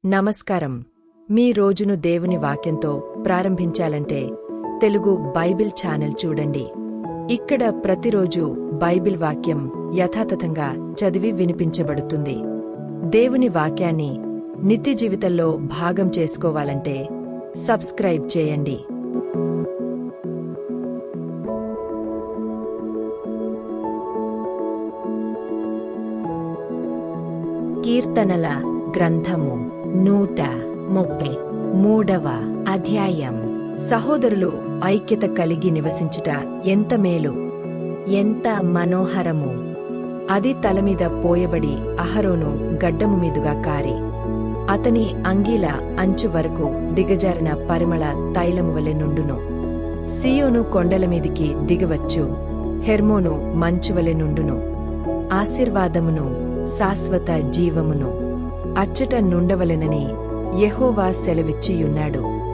నమస్కారం. మీ రోజును దేవుని వాక్యంతో ప్రారంభించాలంటే తెలుగు బైబిల్ ఛానల్ చూడండి. ఇక్కడ ప్రతిరోజు బైబిల్ వాక్యం యథాతథంగా చదివి వినిపించబడుతుంది. దేవుని వాక్యాన్ని నిత్య జీవితంలో భాగం చేసుకోవాలంటే సబ్స్క్రైబ్ చేయండి. కీర్తనల గ్రంథము 133వ అధ్యాయం. సహోదరులు ఐక్యత కలిగి నివసించుట ఎంత మేలు, ఎంత మనోహరము! అది తలమీద పోయబడి అహరోను గడ్డము మీదుగా కారి అతని అంగీల అంచు వరకు దిగజారిన పరిమళ తైలము వలె నుండును. సియోను కొండలమీదికి దిగవచ్చు, హెర్మోను మంచువలె నుండును. ఆశీర్వాదమును శాశ్వత జీవమును అచ్చట నుండవలెనని యెహోవా సెలవిచ్చియున్నాడు.